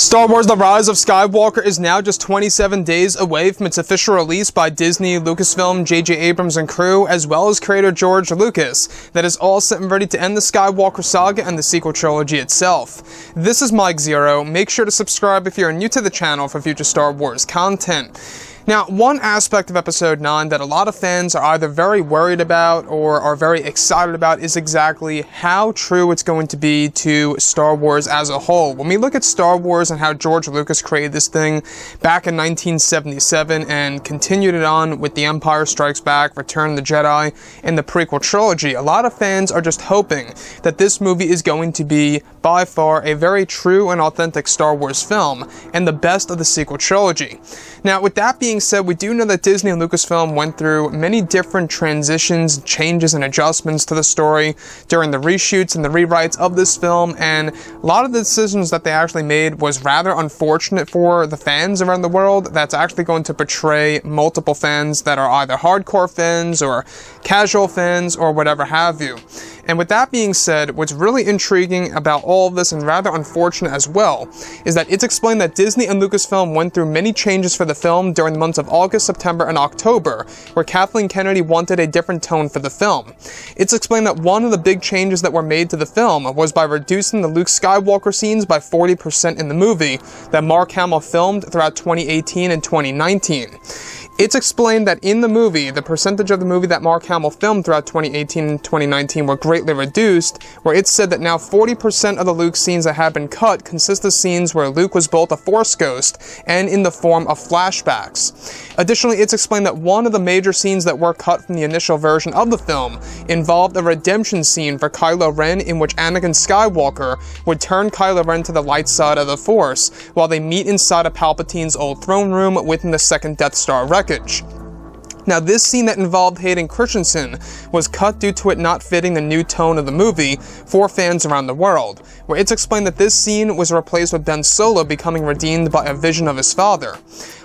Star Wars The Rise of Skywalker is now just 27 days away from its official release by Disney, Lucasfilm, J.J. Abrams and crew, as well as creator George Lucas, that is all set and ready to end the Skywalker saga and the sequel trilogy itself. This is Mike Zero. Make sure to subscribe if you're new to the channel for future Star Wars content. Now, one aspect of Episode 9 that a lot of fans are either very worried about or are very excited about is exactly how true it's going to be to Star Wars as a whole. When we look at Star Wars and how George Lucas created this thing back in 1977 and continued it on with The Empire Strikes Back, Return of the Jedi, and the prequel trilogy, a lot of fans are just hoping that this movie is going to be, by far, a very true and authentic Star Wars film, and the best of the sequel trilogy. Now, with that being said, we do know that Disney and Lucasfilm went through many different transitions, changes, and adjustments to the story during the reshoots and the rewrites of this film, and a lot of the decisions that they actually made was rather unfortunate for the fans around the world. That's actually going to betray multiple fans that are either hardcore fans or casual fans or whatever have you. And with that being said, what's really intriguing about all of this, and rather unfortunate as well, is that it's explained that Disney and Lucasfilm went through many changes for the film during the months of August, September, and October, where Kathleen Kennedy wanted a different tone for the film. It's explained that one of the big changes that were made to the film was by reducing the Luke Skywalker scenes by 40% in the movie that Mark Hamill filmed throughout 2018 and 2019. It's explained that in the movie, the percentage of the movie that Mark Hamill filmed throughout 2018 and 2019 were greatly reduced, where it's said that now 40% of the Luke scenes that have been cut consist of scenes where Luke was both a Force ghost and in the form of flashbacks. Additionally, it's explained that one of the major scenes that were cut from the initial version of the film involved a redemption scene for Kylo Ren in which Anakin Skywalker would turn Kylo Ren to the light side of the Force while they meet inside of Palpatine's old throne room within the second Death Star wreckage. Now, this scene that involved Hayden Christensen was cut due to it not fitting the new tone of the movie for fans around the world, where it's explained that this scene was replaced with Ben Solo becoming redeemed by a vision of his father,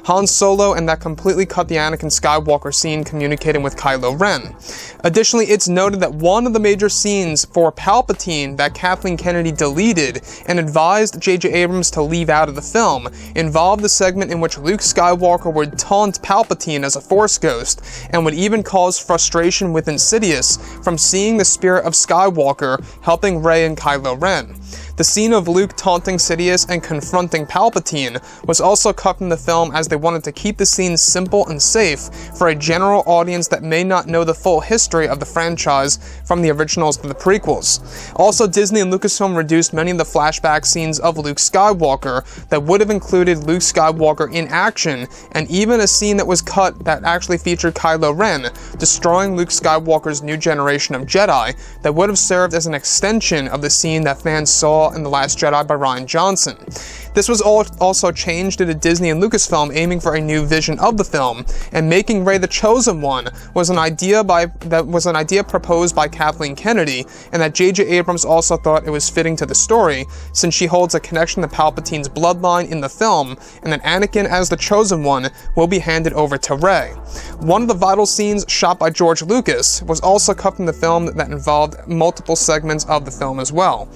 Han Solo, and that completely cut the Anakin Skywalker scene communicating with Kylo Ren. Additionally, it's noted that one of the major scenes for Palpatine that Kathleen Kennedy deleted and advised J.J. Abrams to leave out of the film involved the segment in which Luke Skywalker would taunt Palpatine as a Force ghost, and would even cause frustration with Insidious from seeing the spirit of Skywalker helping Rey and Kylo Ren. The scene of Luke taunting Sidious and confronting Palpatine was also cut from the film as they wanted to keep the scene simple and safe for a general audience that may not know the full history of the franchise from the originals to the prequels. Also, Disney and Lucasfilm reduced many of the flashback scenes of Luke Skywalker that would have included Luke Skywalker in action, and even a scene that was cut that actually featured Kylo Ren destroying Luke Skywalker's new generation of Jedi that would have served as an extension of the scene that fans saw in The Last Jedi by Rian Johnson. This was also changed due to Disney and Lucasfilm aiming for a new vision of the film, and making Rey the Chosen One was an idea proposed by Kathleen Kennedy, and that J.J. Abrams also thought it was fitting to the story, since she holds a connection to Palpatine's bloodline in the film, and that Anakin as the Chosen One will be handed over to Rey. One of the vital scenes shot by George Lucas was also cut from the film that involved multiple segments of the film as well.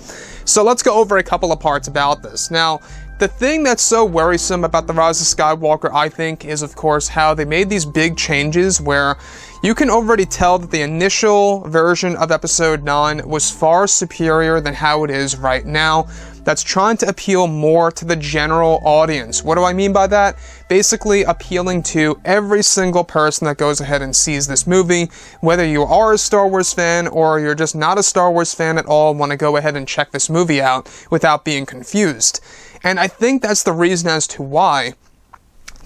So let's go over a couple of parts about this. Now, the thing that's so worrisome about The Rise of Skywalker, I think, is of course how they made these big changes where you can already tell that the initial version of Episode 9 was far superior than how it is right now. That's trying to appeal more to the general audience. What do I mean by that? Basically appealing to every single person that goes ahead and sees this movie, whether you are a Star Wars fan or you're just not a Star Wars fan at all, want to go ahead and check this movie out without being confused. And I think that's the reason as to why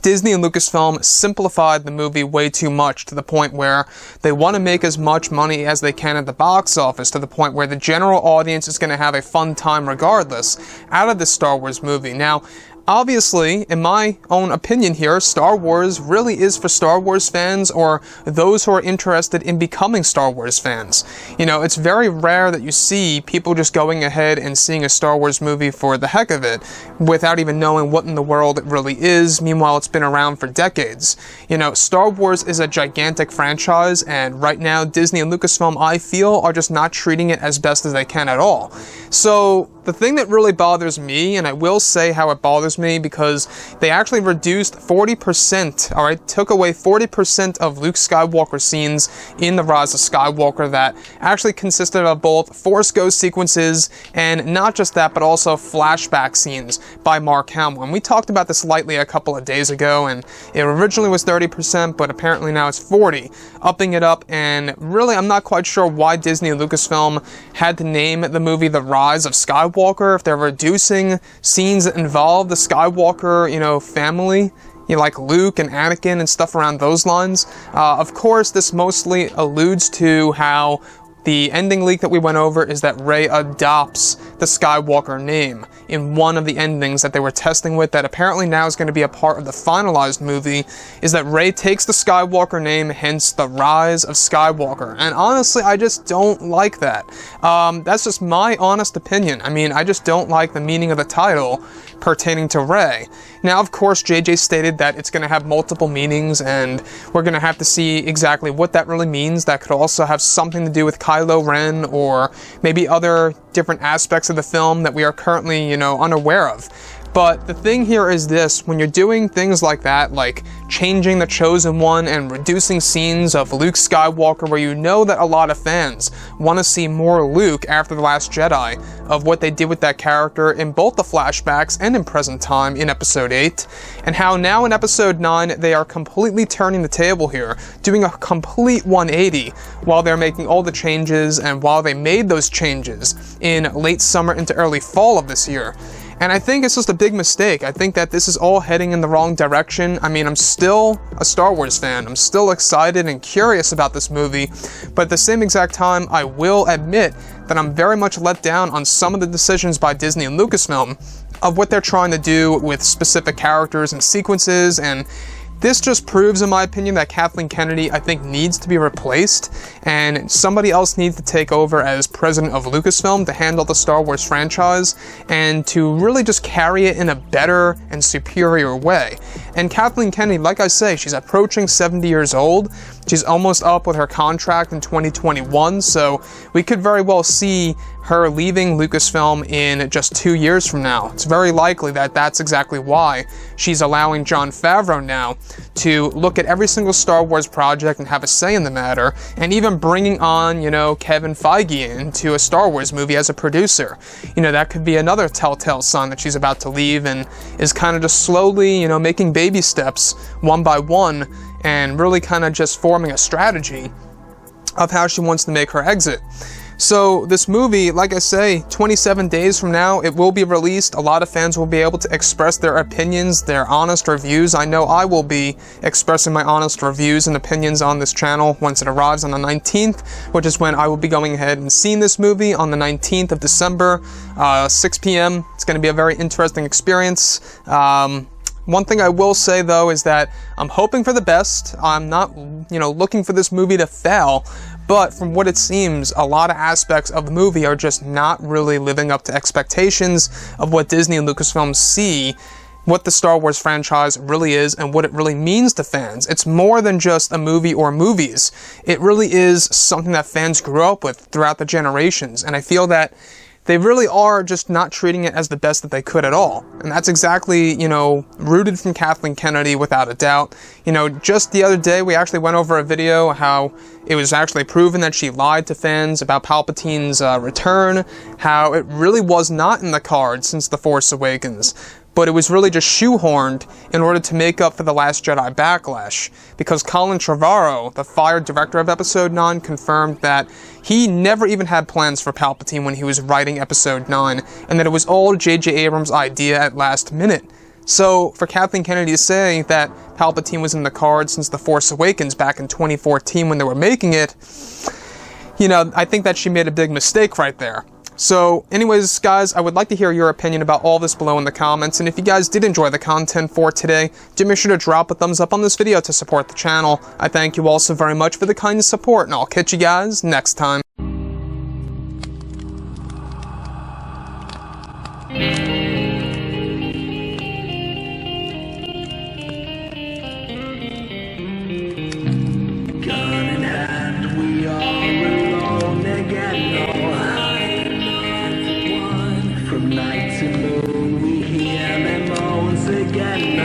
Disney and Lucasfilm simplified the movie way too much, to the point where they want to make as much money as they can at the box office, to the point where the general audience is going to have a fun time regardless out of this Star Wars movie. Now, obviously, in my own opinion here, Star Wars really is for Star Wars fans or those who are interested in becoming Star Wars fans. You know, it's very rare that you see people just going ahead and seeing a Star Wars movie for the heck of it without even knowing what in the world it really is. Meanwhile, it's been around for decades. You know, Star Wars is a gigantic franchise, and right now Disney and Lucasfilm, I feel, are just not treating it as best as they can at all. So the thing that really bothers me, and I will say how it bothers me, because they actually reduced 40%, alright, took away 40% of Luke Skywalker scenes in The Rise of Skywalker that actually consisted of both Force Ghost sequences, and not just that, but also flashback scenes by Mark Hamill. And we talked about this lightly a couple of days ago, and it originally was 30%, but apparently now it's 40%, upping it up, and really I'm not quite sure why Disney and Lucasfilm had to name the movie The Rise of Skywalker if they're reducing scenes that involve the Skywalker, you know, family, you know, like Luke and Anakin and stuff around those lines. Of course, this mostly alludes to how the ending leak that we went over is that Rey adopts the Skywalker name in one of the endings that they were testing with that apparently now is going to be a part of the finalized movie, is that Rey takes the Skywalker name, hence the Rise of Skywalker. And honestly, I just don't like that. That's just my honest opinion. I mean, I just don't like the meaning of the title pertaining to Rey. Now, of course, JJ stated that it's going to have multiple meanings, and we're going to have to see exactly what that really means. That could also have something to do with Kylo Ren, or maybe other different aspects of the film that we are currently, you know, unaware of. But the thing here is this: when you're doing things like that, like changing the Chosen One and reducing scenes of Luke Skywalker, where you know that a lot of fans want to see more Luke after The Last Jedi, of what they did with that character in both the flashbacks and in present time in Episode 8, and how now in Episode 9 they are completely turning the table here, doing a complete 180 while they're making all the changes, and while they made those changes in late summer into early fall of this year. And I think it's just a big mistake. I think that this is all heading in the wrong direction. I mean, I'm still a Star Wars fan. I'm still excited and curious about this movie. But at the same exact time, I will admit that I'm very much let down on some of the decisions by Disney and Lucasfilm of what they're trying to do with specific characters and sequences. And this just proves, in my opinion, that Kathleen Kennedy, I think, needs to be replaced, and somebody else needs to take over as president of Lucasfilm to handle the Star Wars franchise, and to really just carry it in a better and superior way. And Kathleen Kennedy, like I say, she's approaching 70 years old. She's almost up with her contract in 2021, so we could very well see her leaving Lucasfilm in just 2 years from now. It's very likely that that's exactly why she's allowing Jon Favreau now to look at every single Star Wars project and have a say in the matter, and even bringing on, you know, Kevin Feige into a Star Wars movie as a producer. You know, that could be another telltale sign that she's about to leave, and is kind of just slowly, you know, making baby steps one by one, and really kind of just forming a strategy of how she wants to make her exit. So this movie, like I say, 27 days from now, it will be released. A lot of fans will be able to express their opinions, their honest reviews. I know I will be expressing my honest reviews and opinions on this channel once it arrives on the 19th, which is when I will be going ahead and seeing this movie on the 19th of December, 6 p.m. It's going to be a very interesting experience. One thing I will say, though, is that I'm hoping for the best. I'm not, you know, looking for this movie to fail, but from what it seems, a lot of aspects of the movie are just not really living up to expectations of what Disney and Lucasfilm see what the Star Wars franchise really is and what it really means to fans. It's more than just a movie or movies. It really is something that fans grew up with throughout the generations, and I feel that they really are just not treating it as the best that they could at all. And that's exactly, you know, rooted from Kathleen Kennedy without a doubt. You know, just the other day we actually went over a video how it was actually proven that she lied to fans about Palpatine's return, how it really was not in the cards since The Force Awakens, but it was really just shoehorned in order to make up for The Last Jedi backlash, because Colin Trevorrow, the fired director of Episode 9, confirmed that he never even had plans for Palpatine when he was writing Episode 9, and that it was all J.J. Abrams' idea at last minute. So, for Kathleen Kennedy to say that Palpatine was in the cards since The Force Awakens back in 2014 when they were making it, you know, I think that she made a big mistake right there. So anyways, guys, I would like to hear your opinion about all this below in the comments, and if you guys did enjoy the content for today, do make sure to drop a thumbs up on this video to support the channel. I thank you all so very much for the kind support, and I'll catch you guys next time. From night to moon we hear them moans again.